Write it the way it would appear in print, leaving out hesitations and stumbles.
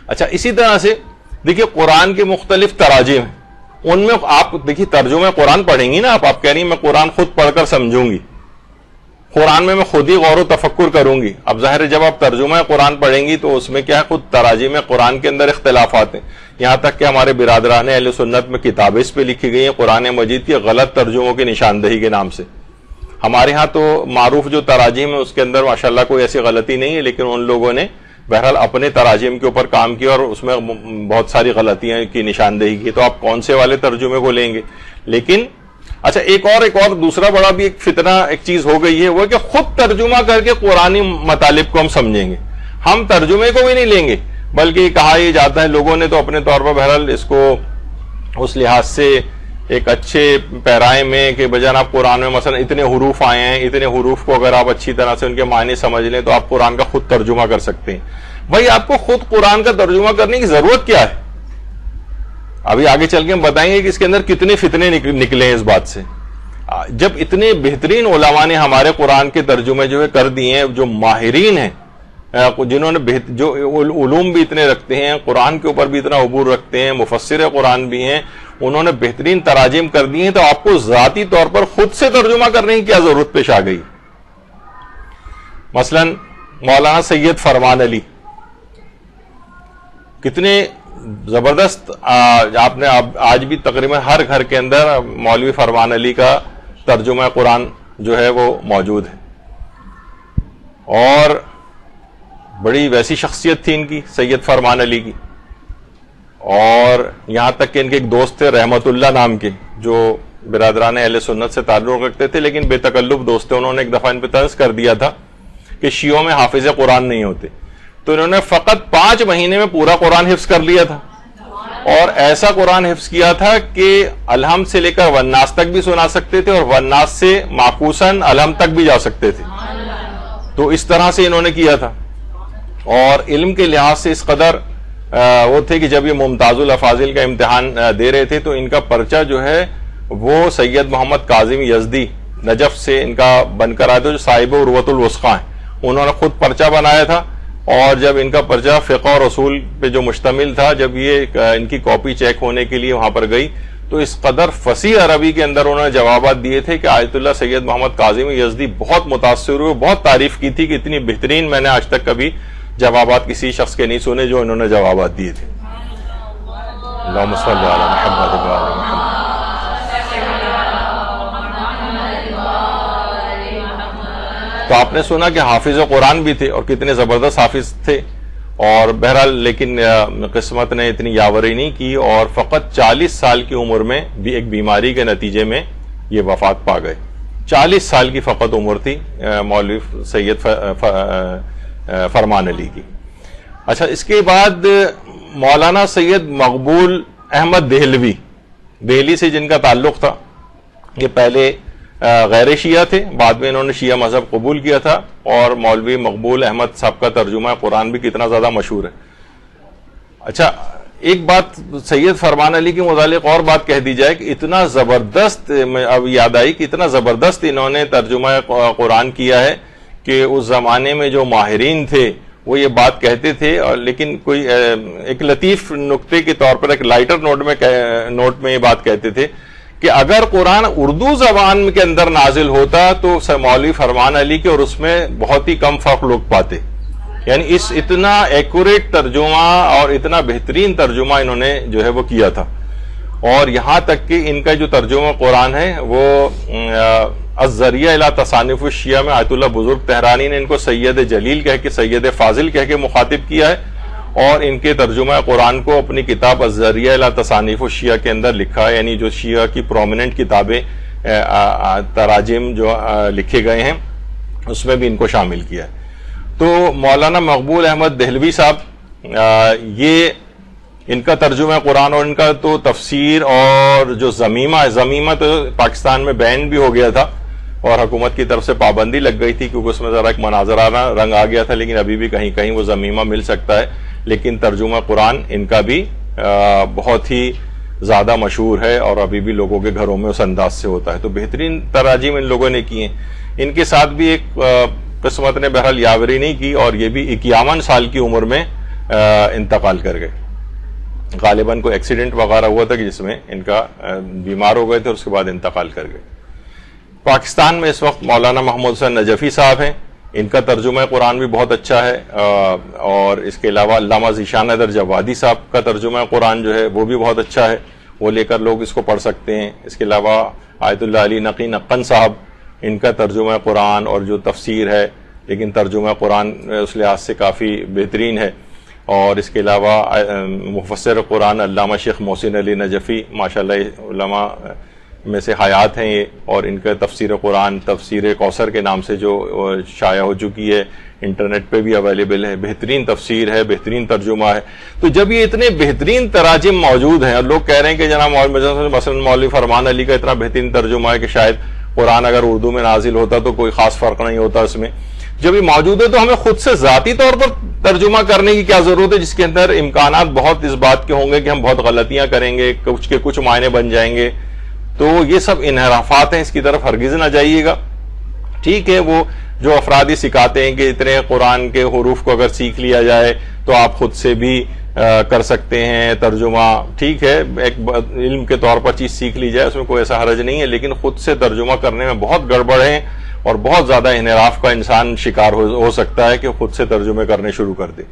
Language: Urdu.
اچھا اسی طرح سے دیکھیے قرآن کے مختلف تراجم ہیں، ان میں آپ دیکھیے ترجمہ قرآن پڑھیں گی نا، آپ کہہ رہی ہیں میں قرآن خود پڑھ کر سمجھوں گی، قرآن میں خود ہی غور و تفکر کروں گی. اب ظاہر ہے جب آپ ترجمہ قرآن پڑھیں گی تو اس میں کیا ہے، خود تراجم قرآن کے اندر اختلافات ہیں. یہاں تک کہ ہمارے برادران اہل سنت میں کتابیں اس پہ لکھی گئی ہیں قرآن مجید کے غلط ترجموں کی نشاندہی کے نام سے. ہمارے ہاں تو معروف جو تراجم ہے اس کے اندر ماشاءاللہ کوئی ایسی غلطی نہیں ہے، لیکن ان لوگوں نے بہرحال اپنے تراجم کے اوپر کام کیا اور اس میں بہت ساری غلطیاں کی نشاندہی کی. تو آپ کون سے والے ترجمے کو لیں گے؟ لیکن اچھا ایک اور دوسرا بڑا بھی ایک فتنہ ایک چیز ہو گئی ہے، وہ کہ خود ترجمہ کر کے قرآنی مطالب کو ہم سمجھیں گے، ہم ترجمے کو بھی نہیں لیں گے. بلکہ کہا یہ جاتا ہے لوگوں نے تو اپنے طور پر بہرحال اس کو اس لحاظ سے ایک اچھے پیرائے میں کہ بجان آپ قرآن میں مثلا اتنے حروف آئے ہیں، اتنے حروف کو اگر آپ اچھی طرح سے ان کے معنی سمجھ لیں تو آپ قرآن کا خود ترجمہ کر سکتے ہیں. بھائی آپ کو خود قرآن کا ترجمہ کرنے کی ضرورت کیا ہے؟ ابھی آگے چل کے ہم بتائیں گے کہ اس کے اندر کتنے فتنے نکلے ہیں اس بات سے. جب اتنے بہترین علماء نے ہمارے قرآن کے ترجمے جو ہے کر دیے ہیں، جو ماہرین ہیں، جنہوں نے جو علوم بھی اتنے رکھتے ہیں، قرآن کے اوپر بھی اتنا عبور رکھتے ہیں، مفسر قرآن بھی ہیں، انہوں نے بہترین تراجم کر دی ہیں، تو آپ کو ذاتی طور پر خود سے ترجمہ کرنے کی کیا ضرورت پیش آ گئی؟ مثلا مولانا سید فرمان علی کتنے زبردست، آپ نے آج بھی تقریباً ہر گھر کے اندر مولوی فرمان علی کا ترجمہ قرآن جو ہے وہ موجود ہے. اور بڑی ویسی شخصیت تھی ان کی، سید فرمان علی کی. اور یہاں تک کہ ان کے ایک دوست تھے رحمت اللہ نام کے، جو برادران اہل سنت سے تعلق رکھتے تھے لیکن بے تکلف دوست تھے. انہوں نے ایک دفعہ ان پہ طرز کر دیا تھا کہ شیعوں میں حافظ قرآن نہیں ہوتے، تو انہوں نے فقط 5 مہینے میں پورا قرآن حفظ کر لیا تھا، اور ایسا قرآن حفظ کیا تھا کہ الحمد سے لے کر والناس تک بھی سنا سکتے تھے، اور والناس سے معکوساً الحمد تک بھی جا سکتے تھے. تو اس طرح سے انہوں نے کیا تھا. اور علم کے لحاظ سے اس قدر وہ تھے کہ جب یہ ممتاز الافاضل کا امتحان دے رہے تھے تو ان کا پرچہ جو ہے وہ سید محمد کاظم یزدی نجف سے ان کا بن کر آیا تھا، جو صاحب عروۃ الوثقیٰ ہیں. انہوں نے خود پرچہ بنایا تھا، اور جب ان کا پرچہ فقہ اور اصول پہ جو مشتمل تھا، جب یہ ان کی کاپی چیک ہونے کے لیے وہاں پر گئی تو اس قدر فصیح عربی کے اندر انہوں نے جوابات دیے تھے کہ آیت اللہ سید محمد کاظم یزدی بہت متاثر ہوئے، بہت تعریف کی تھی کہ اتنی بہترین میں نے آج تک کبھی جوابات کسی شخص کے نہیں سنے جو انہوں نے جوابات دیے تھے. اللہم صلی علی محمد و علی محمد. تو آپ نے سنا کہ حافظ قرآن بھی تھے اور کتنے زبردست حافظ تھے، اور بہرحال لیکن قسمت نے اتنی یاوری نہیں کی، اور فقط 40 سال کی عمر میں بھی ایک بیماری کے نتیجے میں یہ وفات پا گئے. 40 سال کی فقط عمر تھی مولوی سید فرمان علی کی. اچھا اس کے بعد مولانا سید مقبول احمد دہلوی، دہلی سے جن کا تعلق تھا، یہ پہلے غیر شیعہ تھے، بعد میں انہوں نے شیعہ مذہب قبول کیا تھا. اور مولوی مقبول احمد صاحب کا ترجمہ قرآن بھی کتنا زیادہ مشہور ہے. اچھا ایک بات سید فرمان علی کے متعلق اور بات کہہ دی جائے کہ اتنا زبردست، اب یاد آئی کہ اتنا زبردست انہوں نے ترجمہ قرآن کیا ہے کہ اس زمانے میں جو ماہرین تھے وہ یہ بات کہتے تھے، اور لیکن کوئی ایک لطیف نقطے کے طور پر ایک لائٹر نوٹ میں یہ بات کہتے تھے کہ اگر قرآن اردو زبان کے اندر نازل ہوتا تو مولوی فرمان علی کے اور اس میں بہت ہی کم فرق لوگ پاتے. یعنی اس اتنا ایکوریٹ ترجمہ اور اتنا بہترین ترجمہ انہوں نے جو ہے وہ کیا تھا. اور یہاں تک کہ ان کا جو ترجمہ قرآن ہے وہ الذریعہ الی تصانیف الشیعہ میں آیت اللہ بزرگ تہرانی نے ان کو سید جلیل کہہ کے، سید فاضل کہہ کے مخاطب کیا ہے، اور ان کے ترجمہ قرآن کو اپنی کتاب الذریعہ الی تصانیف الشیعہ کے اندر لکھا ہے. یعنی جو شیعہ کی پرومیننٹ کتابیں تراجم جو لکھے گئے ہیں اس میں بھی ان کو شامل کیا ہے. تو مولانا مقبول احمد دہلوی صاحب، یہ ان کا ترجمہ قرآن اور ان کا تو تفسیر اور جو زمیمہ تو پاکستان میں بین بھی ہو گیا تھا اور حکومت کی طرف سے پابندی لگ گئی تھی کیونکہ اس میں ذرا ایک مناظرانہ رنگ آ گیا تھا، لیکن ابھی بھی کہیں کہیں وہ زمیمہ مل سکتا ہے. لیکن ترجمہ قرآن ان کا بھی بہت ہی زیادہ مشہور ہے اور ابھی بھی لوگوں کے گھروں میں اس انداز سے ہوتا ہے. تو بہترین تراجم ان لوگوں نے کی ہیں. ان کے ساتھ بھی ایک قسمت نے بہرحال یاوری نہیں کی، اور یہ بھی 51 سال کی عمر میں انتقال کر گئے. غالباً کوئی ایکسیڈنٹ وغیرہ ہوا تھا کہ جس میں ان کا بیمار ہو گئے تھے اور اس کے بعد انتقال کر گئے. پاکستان میں اس وقت مولانا محمد حسین نجفی صاحب ہیں. ان کا ترجمہ قرآن بھی بہت اچھا ہے, اور اس کے علاوہ علامہ ذیشان حیدر جوادی صاحب کا ترجمہ قرآن جو ہے وہ بھی بہت اچھا ہے, وہ لے کر لوگ اس کو پڑھ سکتے ہیں. اس کے علاوہ آیت اللہ علی نقی نقن صاحب, ان کا ترجمہ قرآن اور جو تفسیر ہے, لیکن ترجمہ قرآن اس لحاظ سے کافی بہترین ہے. اور اس کے علاوہ مفسر قرآن علامہ شیخ محسن علی نجفی, ماشاءاللہ علماء میں سے حیات ہیں یہ, اور ان کا تفسیر قرآن تفسیر کوثر کے نام سے جو شائع ہو چکی ہے, انٹرنیٹ پہ بھی اویلیبل ہے. بہترین تفسیر ہے, بہترین ترجمہ ہے. تو جب یہ اتنے بہترین تراجم موجود ہیں اور لوگ کہہ رہے ہیں کہ جناب مثلا مولوی فرمان علی کا اتنا بہترین ترجمہ ہے کہ شاید قرآن اگر اردو میں نازل ہوتا تو کوئی خاص فرق نہیں ہوتا اس میں, جب یہ موجود ہے تو ہمیں خود سے ذاتی طور پر ترجمہ کرنے کی کیا ضرورت ہے, جس کے اندر امکانات بہت اس بات کے ہوں گے کہ ہم بہت غلطیاں کریں گے, کچھ کے کچھ معنی بن جائیں گے. تو یہ سب انحرافات ہیں, اس کی طرف ہرگز نہ جائیے گا. ٹھیک ہے, وہ جو افرادی سکھاتے ہیں کہ اتنے قرآن کے حروف کو اگر سیکھ لیا جائے تو آپ خود سے بھی کر سکتے ہیں ترجمہ, ٹھیک ہے, ایک علم کے طور پر چیز سیکھ لی جائے, اس میں کوئی ایسا حرج نہیں ہے. لیکن خود سے ترجمہ کرنے میں بہت گڑبڑ ہیں اور بہت زیادہ انحراف کا انسان شکار ہو سکتا ہے کہ خود سے ترجمے کرنے شروع کر دے.